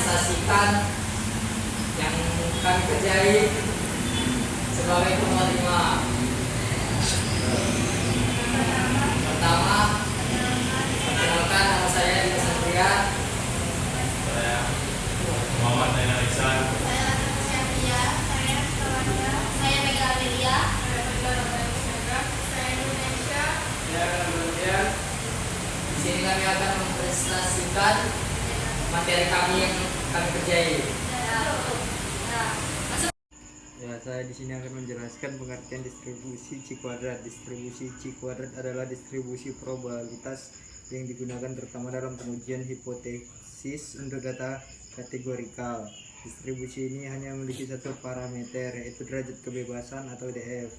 mempresentasikan yang kami kerjai sebagai penerima. Pertama, perkenalkan nama saya Dimas Satria. Saya Muhammad Zainal Ihsan. Saya Mega Amelia. Di sini kami akan mempresentasikan materi kami yang kami kerjai. Ya, saya di sini akan menjelaskan pengertian distribusi C kuadrat. Distribusi C kuadrat adalah distribusi probabilitas yang digunakan terutama dalam pengujian hipotesis untuk data kategorikal. Distribusi ini hanya memiliki satu parameter, yaitu derajat kebebasan atau DF.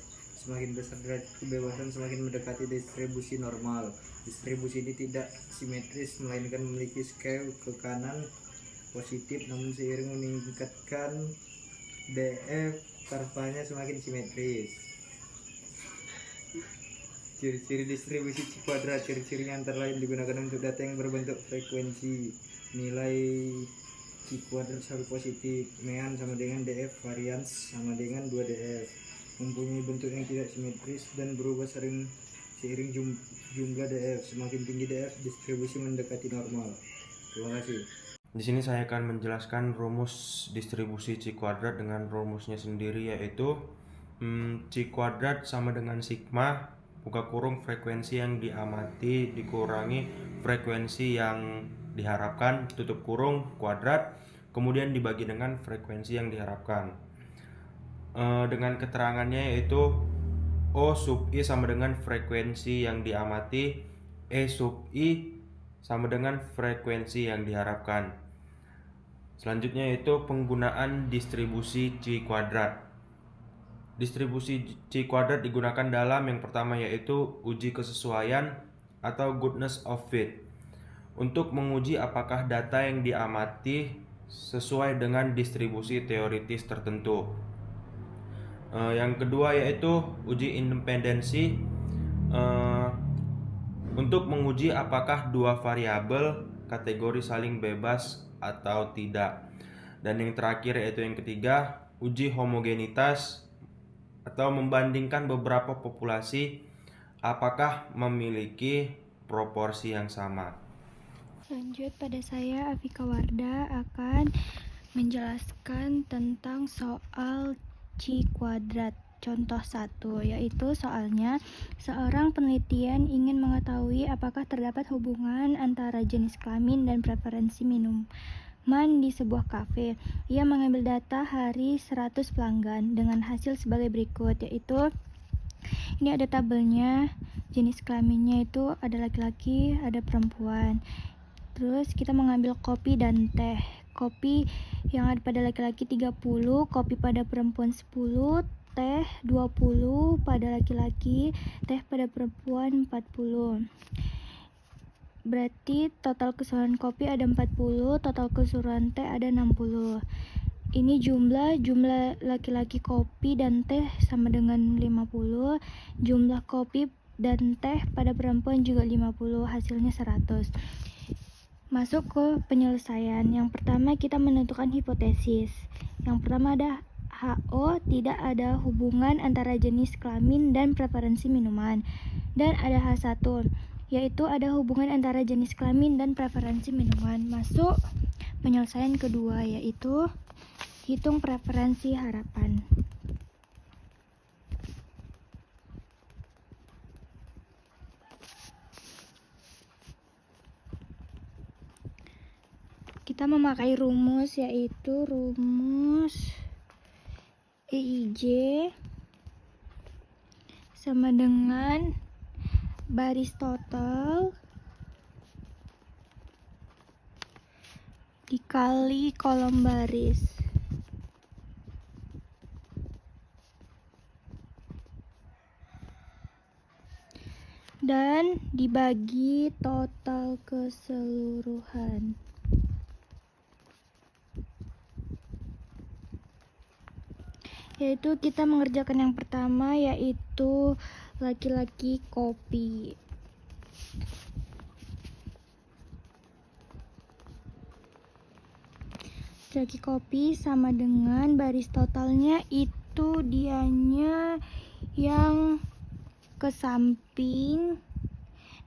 Semakin besar derajat kebebasan, semakin mendekati distribusi normal. Distribusi ini tidak simetris, melainkan memiliki scale ke kanan positif, namun seiring meningkatkan DF, kurvanya semakin simetris. Ciri-ciri distribusi C kuadrat. Ciri-cirinya antara lain digunakan untuk data yang berbentuk frekuensi. Nilai C kuadrat selalu positif. Mean sama dengan DF, varians sama dengan 2DF. Mempunyai bentuk yang tidak simetris dan berubah seiring jumlah DF. Semakin tinggi DF, distribusi mendekati normal. Terima kasih. Di sini saya akan menjelaskan rumus distribusi C kuadrat dengan rumusnya sendiri, yaitu C kuadrat sama dengan sigma buka kurung frekuensi yang diamati dikurangi frekuensi yang diharapkan tutup kurung kuadrat, kemudian dibagi dengan frekuensi yang diharapkan. Dengan keterangannya yaitu O sub I sama dengan frekuensi yang diamati, E sub I sama dengan frekuensi yang diharapkan. Selanjutnya yaitu penggunaan distribusi C kuadrat. Distribusi C kuadrat digunakan dalam yang pertama yaitu uji kesesuaian atau goodness of fit, untuk menguji apakah data yang diamati sesuai dengan distribusi teoritis tertentu. Yang kedua yaitu uji independensi, untuk menguji apakah dua variabel kategori saling bebas atau tidak. Dan yang terakhir yaitu yang ketiga, uji homogenitas atau membandingkan beberapa populasi apakah memiliki proporsi yang sama. Lanjut pada saya, Afika Warda akan menjelaskan tentang soal C kuadrat. Contoh 1, yaitu soalnya seorang penelitian ingin mengetahui apakah terdapat hubungan antara jenis kelamin dan preferensi minuman di sebuah kafe. Ia mengambil data hari 100 pelanggan dengan hasil sebagai berikut, yaitu ini ada tabelnya. Jenis kelaminnya itu ada laki-laki, ada perempuan. Terus kita mengambil kopi dan teh. Kopi yang ada pada laki-laki 30, kopi pada perempuan 10, teh 20 pada laki-laki, teh pada perempuan 40. Berarti total keseluruhan kopi ada 40, total keseluruhan teh ada 60. Ini jumlah laki-laki kopi dan teh sama dengan 50. Jumlah kopi dan teh pada perempuan juga 50, hasilnya 100. Masuk ke penyelesaian. Yang pertama kita menentukan hipotesis. Yang pertama ada HO, tidak ada hubungan antara jenis kelamin dan preferensi minuman. Dan ada H1, yaitu ada hubungan antara jenis kelamin dan preferensi minuman. Masuk penyelesaian kedua, yaitu hitung preferensi harapan. Kita memakai rumus, yaitu rumus EIJ sama dengan baris total dikali kolom baris. Dan dibagi total keseluruhan. Yaitu kita mengerjakan yang pertama, yaitu laki-laki kopi. laki-laki kopi sama dengan baris totalnya itu dianya yang ke samping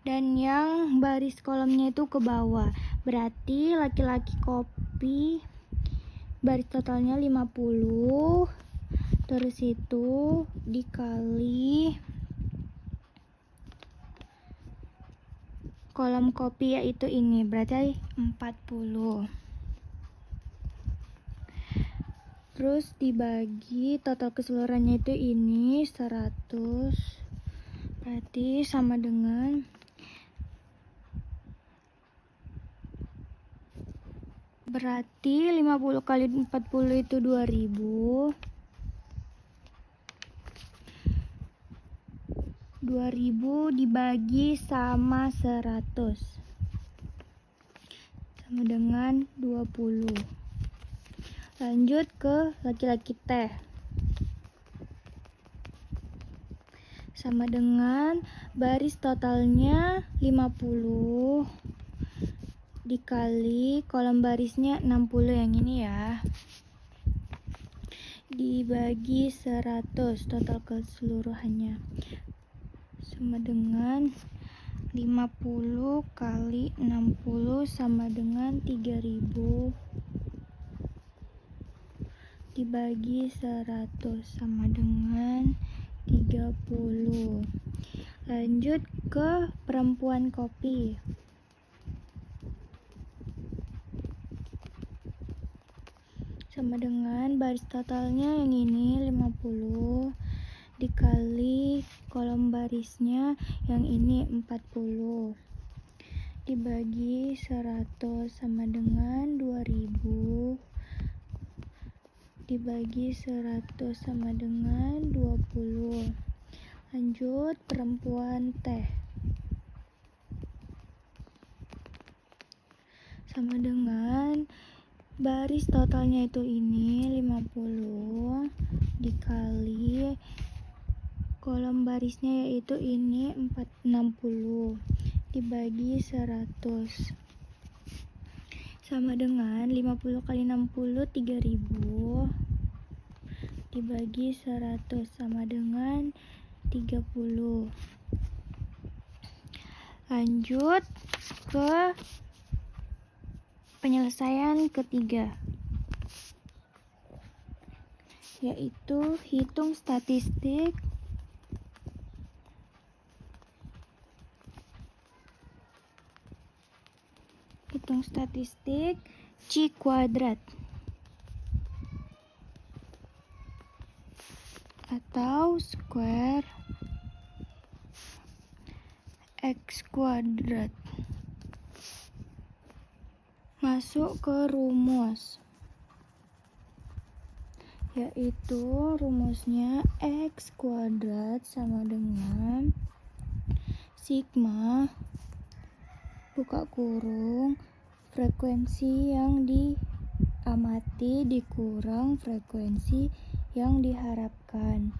dan yang baris kolomnya itu ke bawah. Berarti laki-laki kopi baris totalnya 50, terus itu dikali kolom kopi yaitu ini, berarti 40. Terus dibagi total keseluruhannya itu ini 100, berarti sama dengan berarti 50 kali 40 itu 2000. 2000 dibagi sama 100 sama dengan 20. Lanjut ke laki-laki teh. Sama dengan baris totalnya 50 dikali kolom barisnya 60 yang ini ya. Dibagi 100 total keseluruhannya. Sama dengan 50 kali 60 sama dengan 3000 dibagi 100 sama dengan 30. Lanjut ke perempuan kopi. Sama dengan baris totalnya yang ini 50 dikali kolom barisnya yang ini 40 dibagi 100 sama dengan 2000 dibagi 100 sama dengan 20. Lanjut perempuan teh. Sama dengan baris totalnya itu ini 50 dikali kolom barisnya yaitu ini 60 dibagi 100 sama dengan 50 kali 60 3000 dibagi 100 sama dengan 30. Lanjut ke penyelesaian ketiga, yaitu hitung statistik C kuadrat atau square X kuadrat. Masuk ke rumus, yaitu rumusnya X kuadrat sama dengan sigma buka kurung frekuensi yang diamati dikurang frekuensi yang diharapkan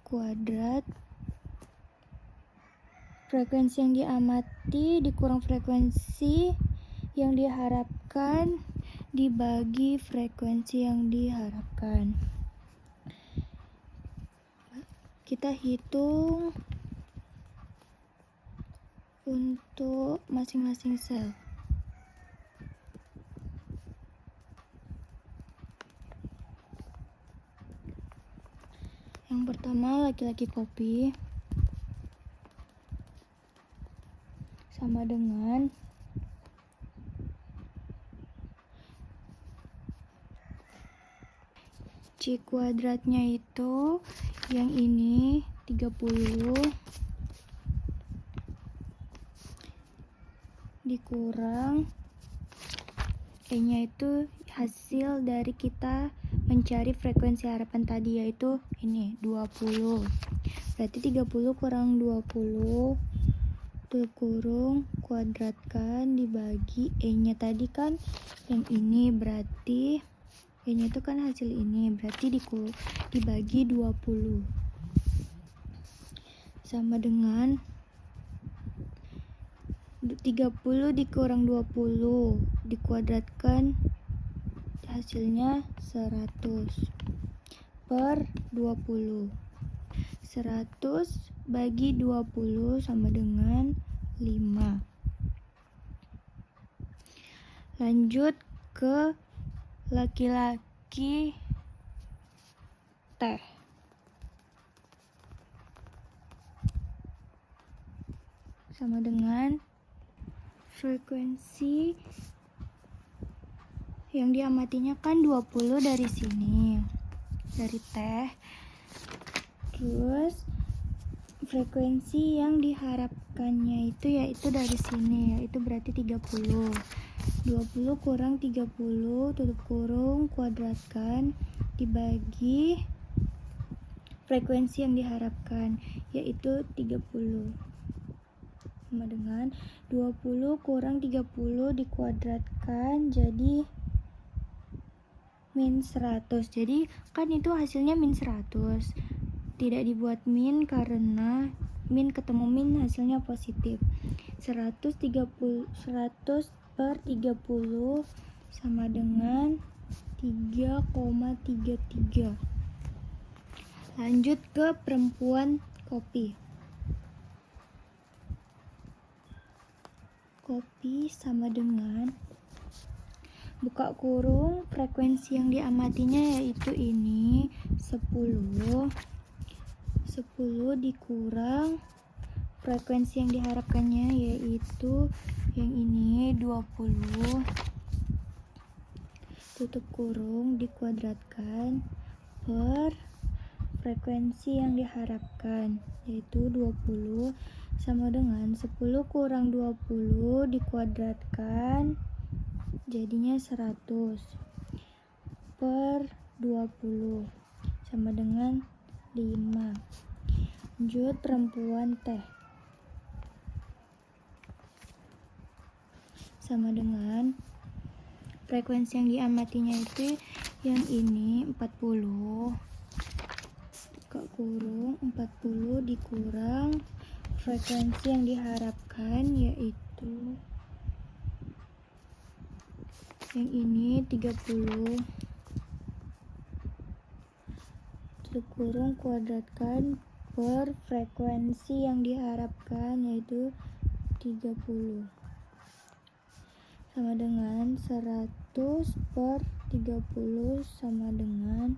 kuadrat frekuensi yang diamati dikurang frekuensi yang diharapkan dibagi frekuensi yang diharapkan. Kita hitung untuk masing-masing sel. Yang pertama laki-laki kopi sama dengan C kuadratnya itu yang ini 30 dikurang E-nya itu hasil dari kita mencari frekuensi harapan tadi, yaitu ini 20. Berarti 30 kurang 20 tutup kurung kuadratkan dibagi E-nya tadi kan yang ini, berarti E-nya itu kan hasil ini, berarti dibagi 20 sama dengan 30 dikurang 20 dikuadratkan hasilnya 100 per 20. 100 bagi 20 sama dengan 5. Lanjut ke laki-laki teh. Sama dengan frekuensi yang diamatinya kan 20 dari sini, dari teh. Terus frekuensi yang diharapkannya itu yaitu dari sini, yaitu berarti 30. 20 kurang 30 tutup kurung kuadratkan dibagi frekuensi yang diharapkan yaitu 30 sama dengan 20 kurang 30 dikuadratkan jadi min 100. Jadi kan itu hasilnya min 100. Tidak dibuat min karena min ketemu min hasilnya positif. 100 per 30 sama dengan 3,33. Lanjut ke perempuan kopi. Kopi sama dengan buka kurung frekuensi yang diamatinya yaitu ini 10 dikurang frekuensi yang diharapkannya yaitu yang ini 20 tutup kurung dikuadratkan per frekuensi yang diharapkan yaitu 20 sama dengan 10 kurang 20 dikuadratkan jadinya 100 per 20 sama dengan 5. Lanjut perempuan teh. Sama dengan frekuensi yang diamatinya itu yang ini 40 buka kurung 40 dikurang frekuensi yang diharapkan yaitu yang ini 30 tutup kurung kuadratkan per frekuensi yang diharapkan yaitu 30 sama dengan 100 per 30 sama dengan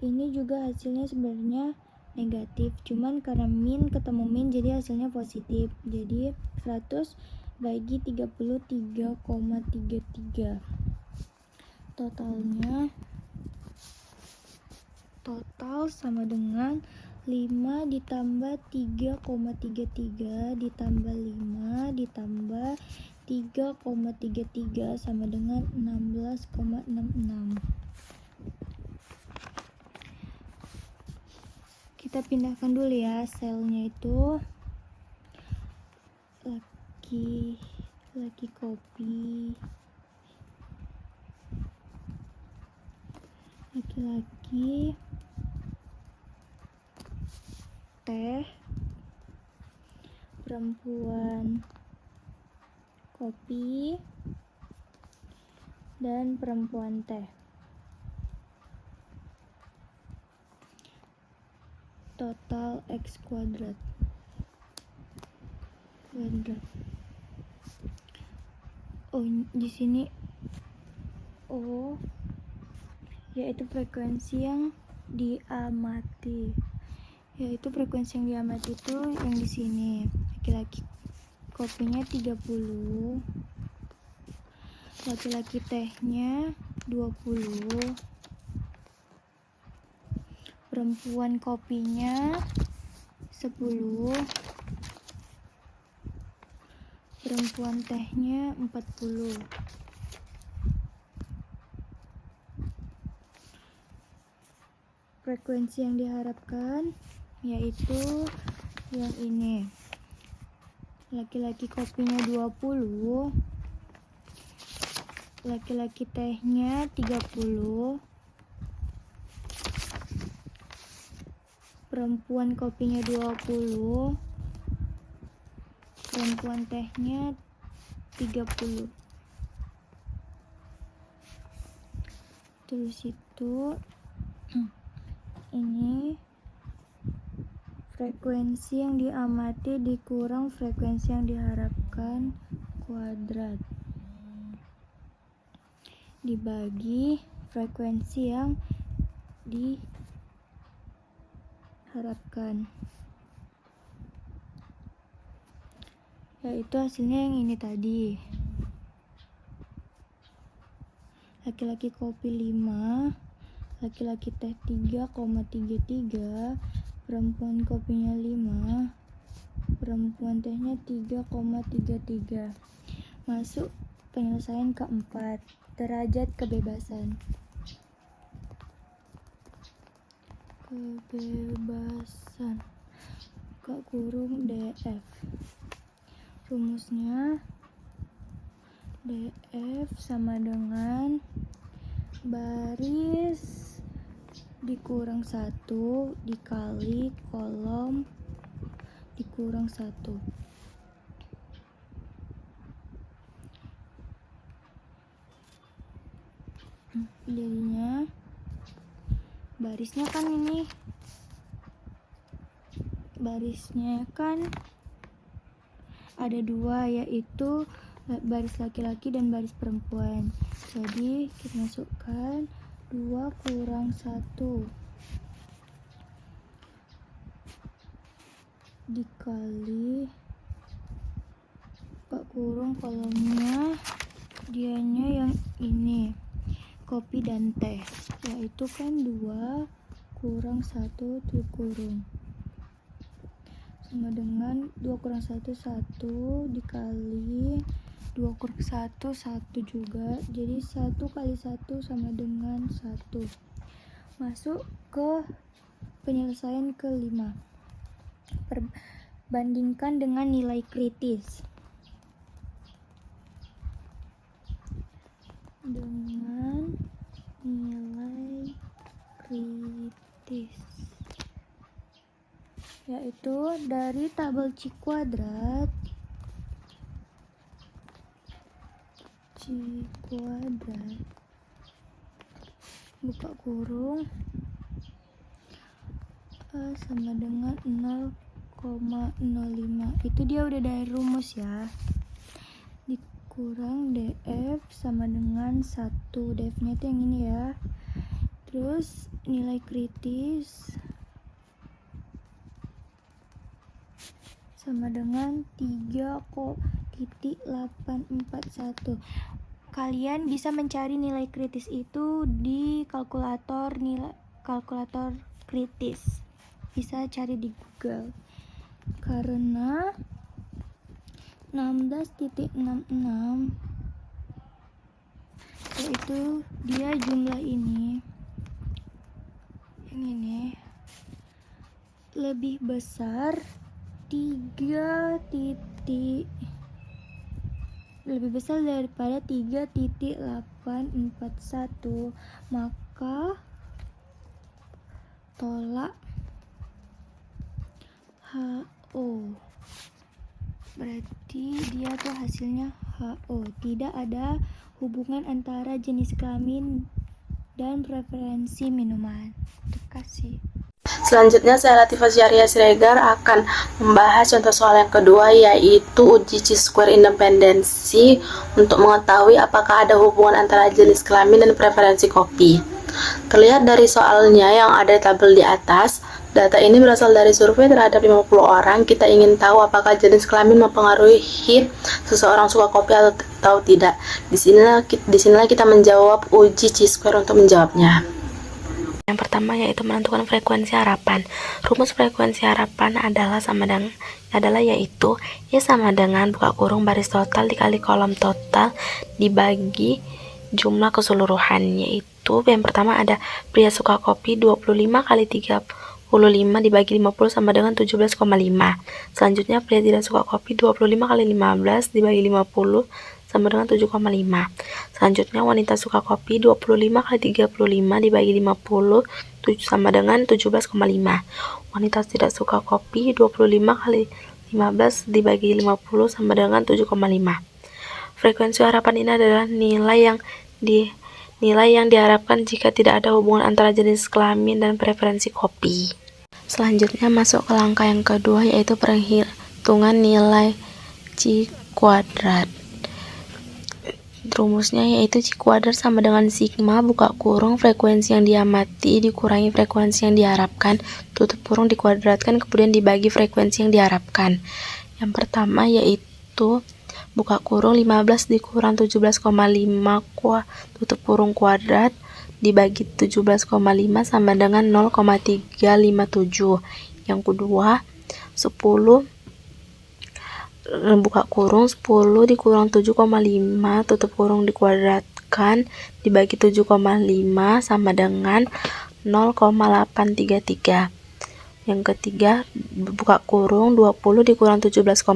ini juga hasilnya sebenarnya negatif, cuman karena min ketemu min jadi hasilnya positif. Jadi 100 bagi 33,33. Totalnya total sama dengan 5 ditambah 3,33 ditambah 5 ditambah 3,33 sama dengan 16,66. Kita pindahkan dulu ya selnya itu laki kopi, laki-laki teh, perempuan kopi, dan perempuan teh. Total X kuadrat. Oh, di sini O yaitu frekuensi yang diamati. Yaitu frekuensi yang diamati itu yang di sini. Laki-laki kopinya 30. Laki-laki tehnya 20. Perempuan kopinya 10. Perempuan tehnya 40. Frekuensi yang diharapkan yaitu yang ini. Laki-laki kopinya 20. Laki-laki tehnya 30. Perempuan kopinya 20. Perempuan tehnya 30. Terus itu ini frekuensi yang diamati dikurang frekuensi yang diharapkan kuadrat dibagi frekuensi yang diharapkan, yaitu hasilnya yang ini tadi. Laki-laki kopi 5, laki-laki teh 3,33, perempuan kopinya 5, perempuan tehnya 3,33. Masuk penyelesaian keempat, derajat kebebasan. Kebebasan buka kurung DF. Rumusnya DF sama dengan baris dikurang 1 dikali kolom dikurang 1. Jadinya barisnya kan ini, barisnya kan ada 2, yaitu baris laki-laki dan baris perempuan. Jadi kita masukkan 2 kurang 1 dikali buka kurung kolomnya dianya yang ini, kopi dan teh, yaitu kan 2 kurang 1 tutup kurung sama dengan 2 kurang 1 1 dikali 2 kurang 1 1 juga, jadi 1 kali 1 sama dengan 1. Masuk ke penyelesaian kelima, perbandingkan dengan nilai kritis. Dengan nilai kritis, yaitu dari tabel C kuadrat buka kurung A sama dengan 0,05. Itu dia udah dari rumus ya. Dikurang DF sama dengan 1. DF nya itu yang ini ya. Terus nilai kritis sama dengan 3,841. Kalian bisa mencari nilai kritis itu di kalkulator kritis. Bisa cari di Google. Karena 16.66 yaitu dia jumlah ini, yang ini lebih besar 3 daripada 3.841, maka tolak HO. Berarti dia tuh hasilnya HO. Tidak ada hubungan antara jenis kelamin dan preferensi minuman. Terima kasih. Selanjutnya saya Latifah Syariah Siregar akan membahas contoh soal yang kedua, yaitu uji chi-square independensi untuk mengetahui apakah ada hubungan antara jenis kelamin dan preferensi kopi. Terlihat dari soalnya yang ada di tabel di atas, data ini berasal dari survei terhadap 50 orang. Kita ingin tahu apakah jenis kelamin mempengaruhi seseorang suka kopi atau tidak. Disinilah kita menjawab uji chi-square untuk menjawabnya. Yang pertama yaitu menentukan frekuensi harapan. Rumus frekuensi harapan adalah yaitu Y sama dengan buka kurung baris total dikali kolom total dibagi jumlah keseluruhan, yaitu yang pertama ada pria suka kopi 25 kali 35 dibagi 50 sama dengan 17,5. Selanjutnya pria tidak suka kopi 25 kali 15 dibagi 50 sama dengan 7,5. Selanjutnya wanita suka kopi 25 kali 35 dibagi 50 sama dengan 17,5. Wanita tidak suka kopi 25 kali 15 dibagi 50 sama dengan 7,5. Frekuensi harapan ini adalah nilai yang nilai yang diharapkan jika tidak ada hubungan antara jenis kelamin dan preferensi kopi. Selanjutnya masuk ke langkah yang kedua, yaitu perhitungan nilai C kuadrat. Rumusnya yaitu C kuadrat sama dengan sigma buka kurung frekuensi yang diamati dikurangi frekuensi yang diharapkan, tutup kurung dikuadratkan kemudian dibagi frekuensi yang diharapkan. Yang pertama yaitu buka kurung 15 dikurang 17,5 tutup kurung kuadrat dibagi 17,5 sama dengan 0,357. Yang kedua 10 buka kurung 10 dikurang 7,5 tutup kurung dikuadratkan dibagi 7,5 sama dengan 0,833. Yang ketiga buka kurung 20 dikurang 17,5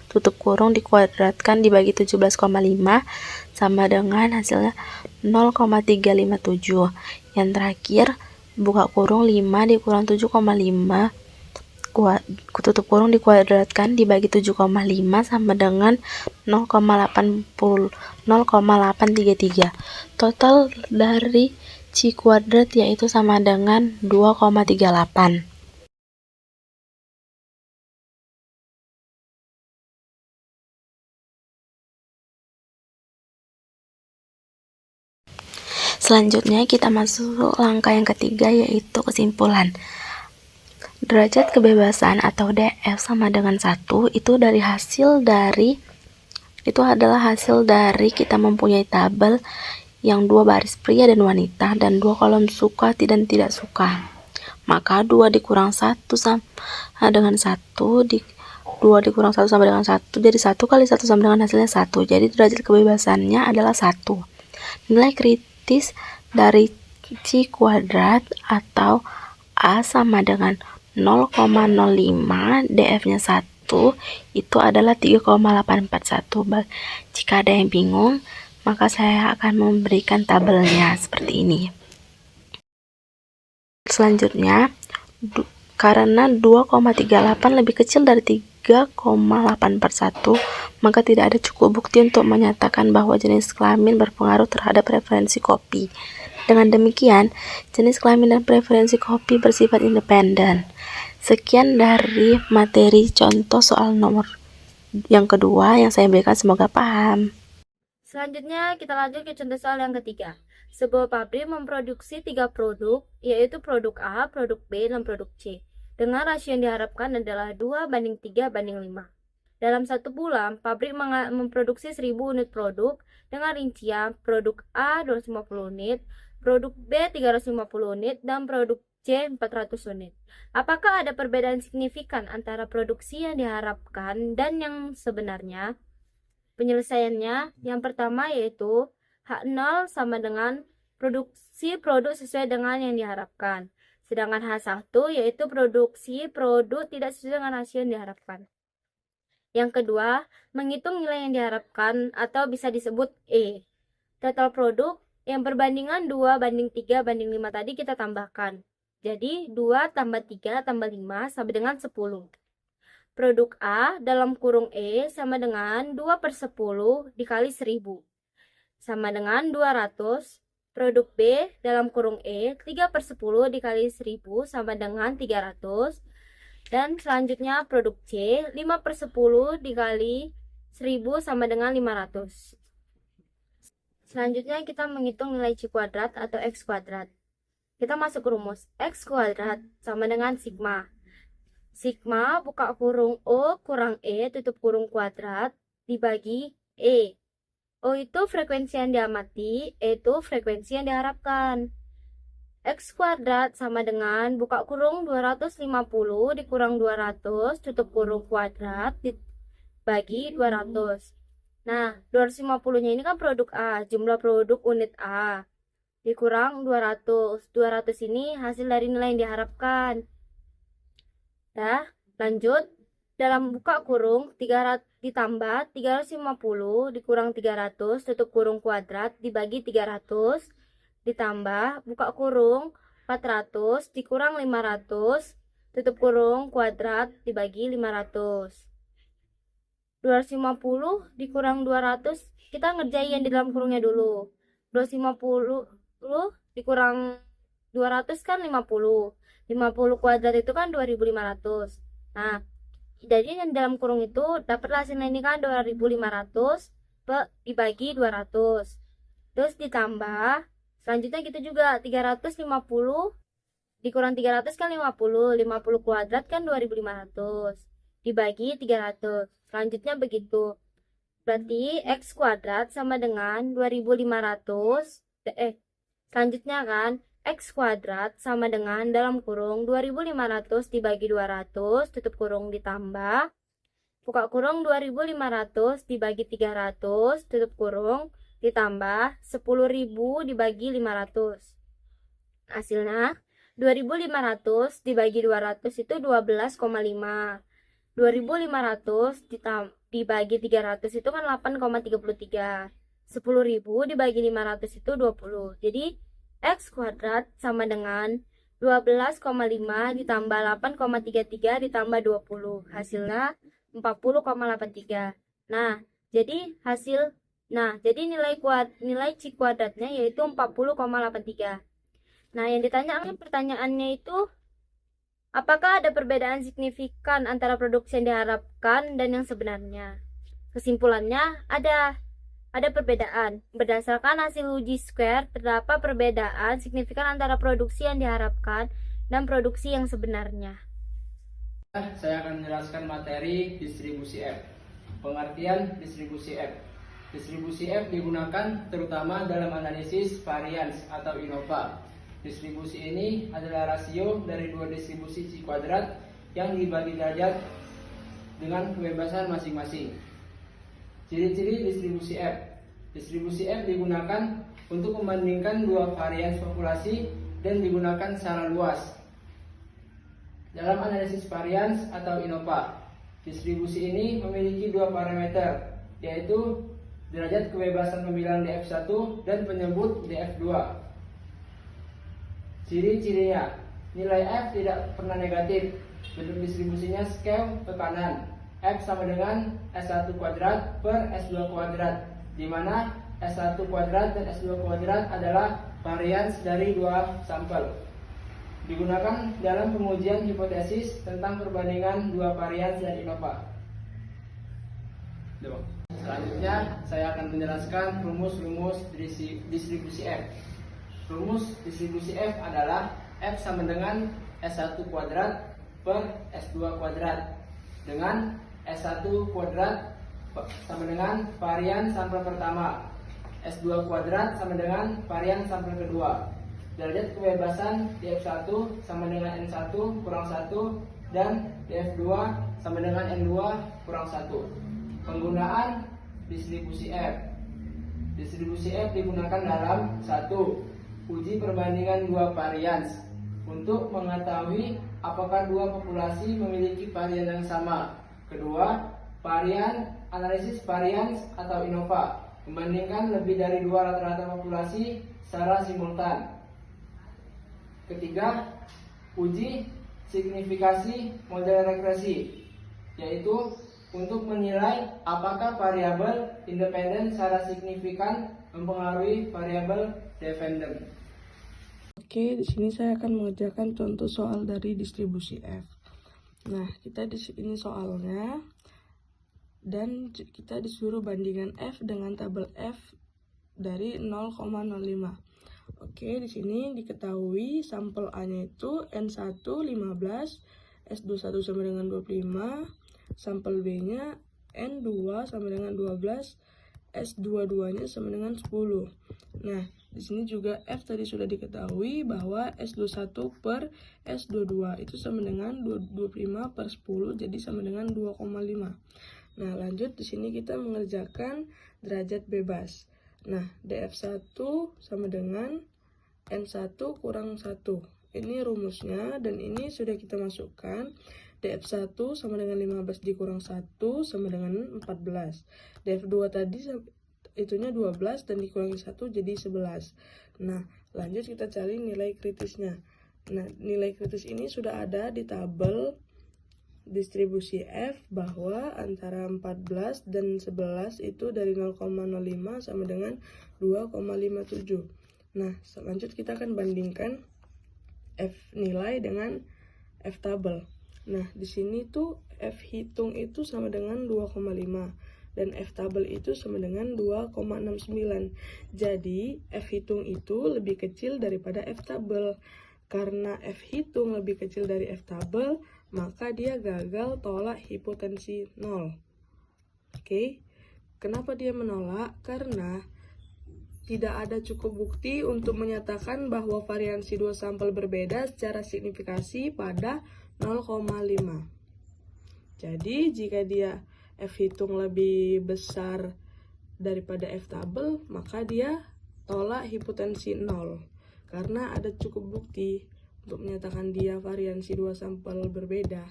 tutup kurung dikuadratkan dibagi 17,5 sama dengan hasilnya 0,357. Yang terakhir buka kurung 5 dikurang 7,5 tutup kurung dikuadratkan dibagi 7,5 sama dengan 0,833. Total dari C kuadrat yaitu sama dengan 2,38. Selanjutnya kita masuk langkah yang ketiga, yaitu kesimpulan. Derajat kebebasan atau DF sama dengan 1 itu adalah hasil dari kita mempunyai tabel yang 2 baris pria dan wanita dan 2 kolom suka dan tidak suka. Maka 2 dikurang 1 sama dengan 1 2 dikurang 1 sama dengan 1, jadi 1 kali 1 sama dengan hasilnya 1. Jadi derajat kebebasannya adalah 1. Nilai kritis dari C kuadrat atau A sama dengan 0,05, DF-nya 1 itu adalah 3,841. Jika ada yang bingung, maka saya akan memberikan tabelnya seperti ini. Selanjutnya, karena 2,38 lebih kecil dari 3,841, maka tidak ada cukup bukti untuk menyatakan bahwa jenis kelamin berpengaruh terhadap preferensi kopi. Dengan demikian, jenis kelamin dan preferensi kopi bersifat independen. Sekian dari materi contoh soal nomor yang kedua yang saya berikan, semoga paham. Selanjutnya kita lanjut ke contoh soal yang ketiga. Sebuah pabrik memproduksi 3 produk, yaitu produk A, produk B, dan produk C. Dengan rasio yang diharapkan adalah 2:3:5. Dalam 1 bulan, pabrik memproduksi 1000 unit produk dengan rincian produk A 250 unit, produk B 350 unit, dan produk C 400 unit. Apakah ada perbedaan signifikan antara produksi yang diharapkan dan yang sebenarnya? Penyelesaiannya, yang pertama yaitu H0 sama dengan produksi produk sesuai dengan yang diharapkan. Sedangkan H1 yaitu produksi produk tidak sesuai dengan rasio yang diharapkan. Yang kedua, menghitung nilai yang diharapkan atau bisa disebut E. Total produk yang perbandingan 2:3:5 tadi kita tambahkan. Jadi 2 tambah 3 tambah 5 sama dengan 10. Produk A dalam kurung E sama dengan 2/10 dikali 1000 sama dengan 200. Produk B dalam kurung E 3/10 dikali 1000 sama dengan 300. Dan selanjutnya produk C 5/10 dikali 1000 sama dengan 500. Selanjutnya kita menghitung nilai C kuadrat atau X kuadrat. Kita masuk ke rumus. X kuadrat sama dengan sigma. Sigma buka kurung O kurang E tutup kurung kuadrat dibagi E. O itu frekuensi yang diamati, E itu frekuensi yang diharapkan. X kuadrat sama dengan buka kurung 250 dikurang 200 tutup kurung kuadrat dibagi 200. Nah, 250-nya ini kan produk A, jumlah produk unit A dikurang 200. 200 ini hasil dari nilai yang diharapkan. Nah, lanjut. Dalam buka kurung 300 ditambah 350 dikurang 300 tutup kurung kuadrat dibagi 300 ditambah buka kurung 400 dikurang 500 tutup kurung kuadrat dibagi 500. 250 dikurang 200, kita ngerjain yang di dalam kurungnya dulu. 250 dikurang 200 kan 50. 50 kuadrat itu kan 2500. Nah, jadi yang dalam kurung itu dapat hasilnya ini kan 2500 dibagi 200. Terus ditambah selanjutnya kita juga 350 dikurang 300 kan 50 kuadrat kan 2500 dibagi 300. Selanjutnya begitu. Berarti X kuadrat sama dengan 2500. Selanjutnya kan X kuadrat sama dengan dalam kurung 2500 dibagi 200 tutup kurung ditambah buka kurung 2500 dibagi 300 tutup kurung ditambah 10.000 dibagi 500. Hasilnya 2500 dibagi 200 itu 12,5. 2500 dibagi 300 itu kan 8,33. 10.000 dibagi 500 itu 20. Jadi X kuadrat sama dengan 12,5 ditambah 8,33 ditambah 20. Hasilnya 40,83. Nah, jadi nilai C kuadratnya yaitu 40,83. Nah, yang ditanyakan pertanyaannya itu apakah ada perbedaan signifikan antara produksi yang diharapkan dan yang sebenarnya? Kesimpulannya ada perbedaan. Berdasarkan hasil uji square, terdapat perbedaan signifikan antara produksi yang diharapkan dan produksi yang sebenarnya. Saya akan menjelaskan materi distribusi F. Pengertian distribusi F. Distribusi F digunakan terutama dalam analisis varians atau INOVA. Distribusi ini adalah rasio dari dua distribusi C kuadrat yang dibagi derajat dengan kebebasan masing-masing. Ciri-ciri distribusi F. Distribusi F digunakan untuk membandingkan dua varians populasi dan digunakan secara luas. Dalam analisis varians atau INOVA, distribusi ini memiliki dua parameter, yaitu derajat kebebasan pemilihan DF1 dan penyebut DF2. Ciri-cirinya, nilai F tidak pernah negatif, bentuk distribusinya scale ke kanan. F sama dengan S1 kuadrat per S2 kuadrat, di mana S1 kuadrat dan S2 kuadrat adalah varians dari dua sampel. Digunakan dalam pengujian hipotesis tentang perbandingan dua varians dan INOVA. Selanjutnya, saya akan menjelaskan rumus-rumus distribusi F. Rumus distribusi F adalah F sama dengan S1 kuadrat per S2 kuadrat, dengan S1 kuadrat sama dengan varian sampel pertama, S2 kuadrat sama dengan varian sampel kedua. Derajat kebebasan DF1 sama dengan N1 kurang 1 dan DF2 sama dengan N2 kurang 1. Penggunaan distribusi F. Distribusi F digunakan dalam 1. Uji perbandingan dua varians untuk mengetahui apakah dua populasi memiliki varian yang sama. Kedua, analisis varians atau INOVA, membandingkan lebih dari dua rata-rata populasi secara simultan. Ketiga, uji signifikasi model regresi, yaitu untuk menilai apakah variabel independen secara signifikan mempengaruhi variabel dependen. Oke, di sini saya akan mengerjakan contoh soal dari distribusi F. Nah, kita di sini soalnya dan kita disuruh bandingkan F dengan tabel F dari 0,05. Oke, di sini diketahui sampel A-nya itu N1 15, S2 1 sama dengan 25, sampel B-nya N2 sama dengan 12, S2 2-nya sama dengan 10. Nah, di sini juga F tadi sudah diketahui bahwa S21 per S22 itu sama dengan 25 per 10, jadi sama dengan 2,5. Nah, lanjut di sini kita mengerjakan derajat bebas. Nah, DF1 sama dengan N1 kurang 1. Ini rumusnya dan ini sudah kita masukkan. DF1 sama dengan 15 dikurang 1 sama dengan 14. DF2 tadi itunya 12 dan dikurangi 1 jadi 11. Nah, lanjut kita cari nilai kritisnya. Nah, nilai kritis ini sudah ada di tabel distribusi F bahwa antara 14 dan 11 itu dari 0,05 sama dengan 2,57. Nah, selanjutnya kita akan bandingkan F nilai dengan F tabel. Nah, di sini tuh F hitung itu sama dengan 2,5 dan F tabel itu sama dengan 2,69. Jadi, F hitung itu lebih kecil daripada F tabel. Karena F hitung lebih kecil dari F tabel, maka dia gagal tolak hipotensi 0. Oke. Kenapa dia menolak? Karena tidak ada cukup bukti untuk menyatakan bahwa variansi dua sampel berbeda secara signifikasi pada 0,5. Jadi, jika dia F hitung lebih besar daripada F tabel, maka dia tolak hipotensi 0. Karena ada cukup bukti untuk menyatakan dia variansi dua sampel berbeda.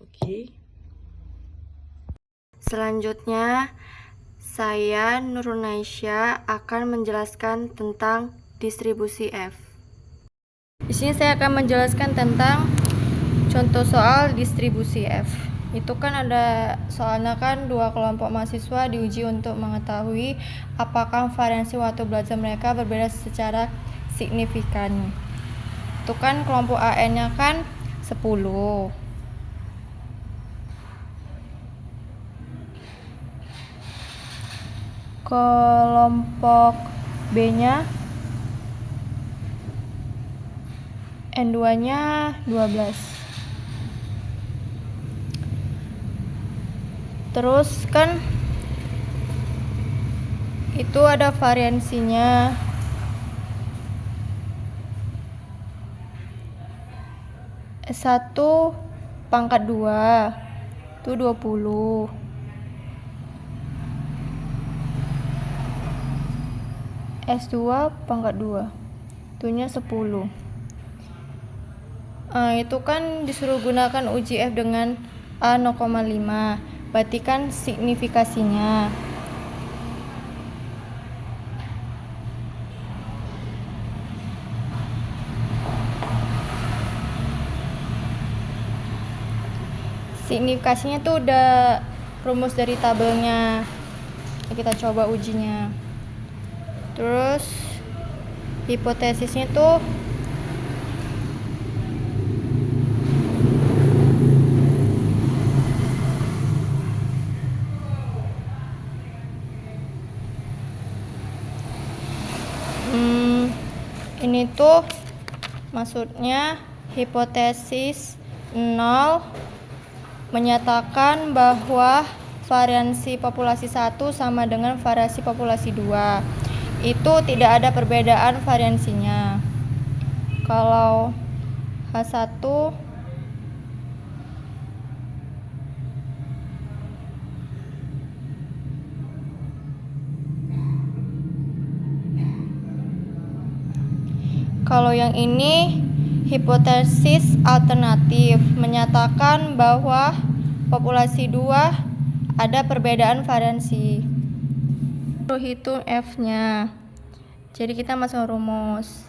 Oke. Selanjutnya, saya Nurunaisyah akan menjelaskan tentang distribusi F. Di sini saya akan menjelaskan tentang contoh soal distribusi F. Itu kan ada soalnya kan dua kelompok mahasiswa diuji untuk mengetahui apakah variansi waktu belajar mereka berbeda secara signifikan. Itu kan kelompok AN-nya kan 10. Kelompok B-nya N2-nya 12. Terus kan itu ada variansinya. S1 pangkat 2 itu 20. S2 pangkat 2 itunya 10. Itu kan disuruh gunakan uji F dengan A 0,5, berarti kan signifikasinya. Signifikasinya tuh udah rumus dari tabelnya. Kita coba ujinya. Terus hipotesisnya tuh ini tuh maksudnya hipotesis 0 menyatakan bahwa variansi populasi 1 sama dengan variasi populasi 2. Itu tidak ada perbedaan variansinya. Kalau H1 kalau yang ini hipotesis alternatif menyatakan bahwa populasi 2 ada perbedaan variansi. Hitung F-nya. Jadi kita masuk rumus.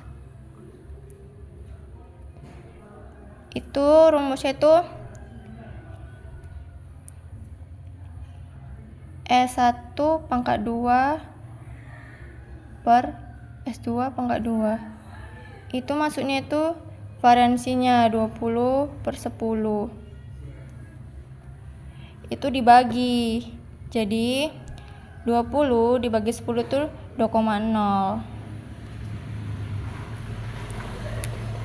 Itu rumusnya itu S1 pangkat 2 per S2 pangkat 2. Itu maksudnya itu variansinya 20 per 10. Itu dibagi. Jadi 20 dibagi 10 itu 2,0.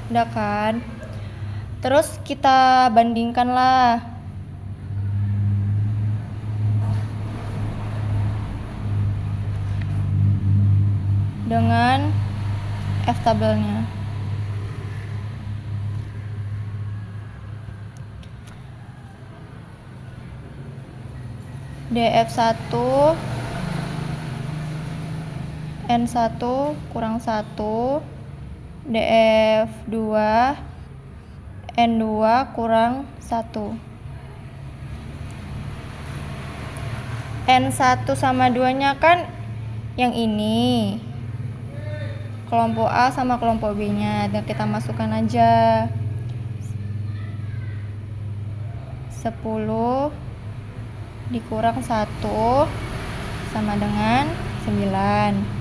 Udah kan? Terus kita bandingkanlah. Dengan F tabelnya. DF1 N1 kurang 1 DF2 N2 kurang 1. N1 sama 2 nya kan yang ini, kelompok A sama kelompok B nya, dan kita masukkan aja. 10 dikurang 1 sama dengan 9.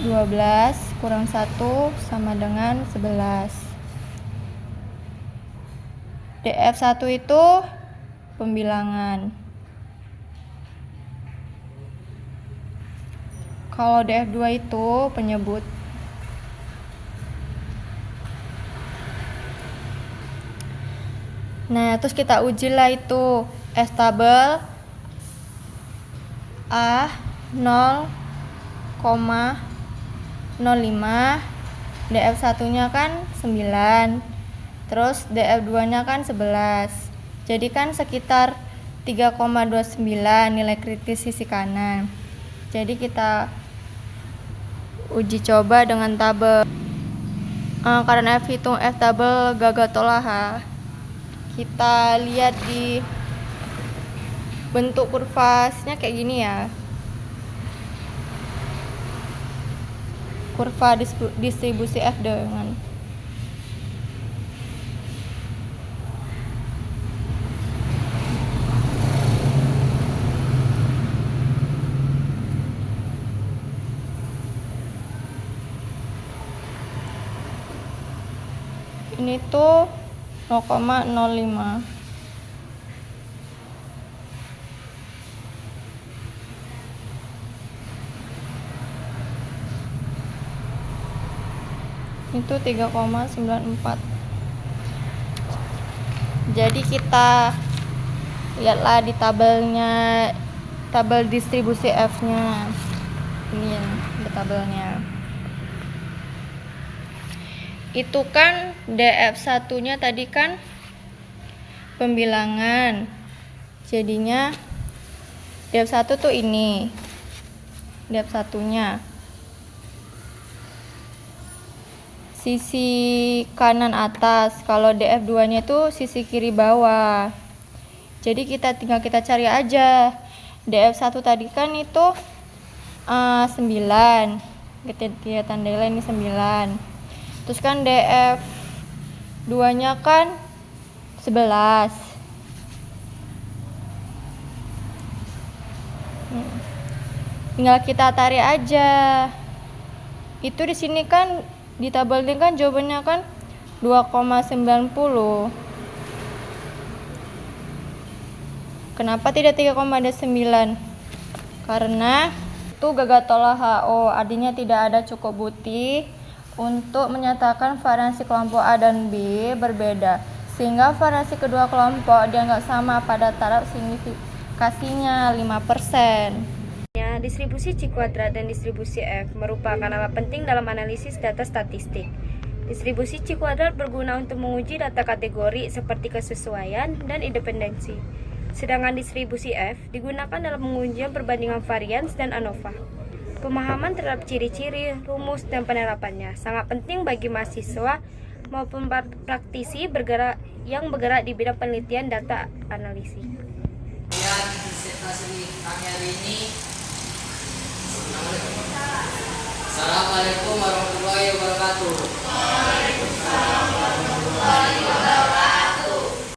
12 kurang 1 sama dengan 11. DF1 itu pembilangan. Kalau DF2 itu penyebut. Nah, terus kita ujilah itu S tabel A 0,05, DF1 nya kan 9, terus DF2 nya kan 11, jadi kan sekitar 3,29 nilai kritis sisi kanan. Jadi kita uji coba dengan tabel. Karena F hitung F tabel Gagatolaha, kita lihat di bentuk kurvasnya kayak gini ya. Kurva distribusi F dengan ini tuh 0,05. Itu 3,94. Jadi kita lihatlah di tabelnya, tabel distribusi F-nya. Ini ya, di tabelnya. Itu kan DF1-nya tadi kan pembilangan. Jadinya DF1 tuh ini. DF1-nya. Sisi kanan atas, kalau DF2-nya itu sisi kiri bawah. Jadi tinggal kita cari aja. DF1 tadi kan itu 9. Kita tandailah ini 9. Terus kan DF2-nya kan 11. Tinggal kita tarik aja. Itu di sini kan di tabel ini kan jawabannya kan 2,90. Kenapa tidak 3,9? Karena itu Gagatolaha HO, artinya tidak ada cukup bukti untuk menyatakan variansi kelompok A dan B berbeda, sehingga variansi kedua kelompok dianggap sama pada taraf signifikasinya 5%. Distribusi C kuadrat dan distribusi F merupakan alat penting dalam analisis data statistik. Distribusi C kuadrat berguna untuk menguji data kategori seperti kesesuaian dan independensi. Sedangkan distribusi F digunakan dalam pengujian perbandingan varians dan ANOVA. Pemahaman terhadap ciri-ciri, rumus, dan penerapannya sangat penting bagi mahasiswa maupun praktisi yang bergerak di bidang penelitian data analisis. Disertasi kami hari ini. Assalamualaikum warahmatullahi wabarakatuh.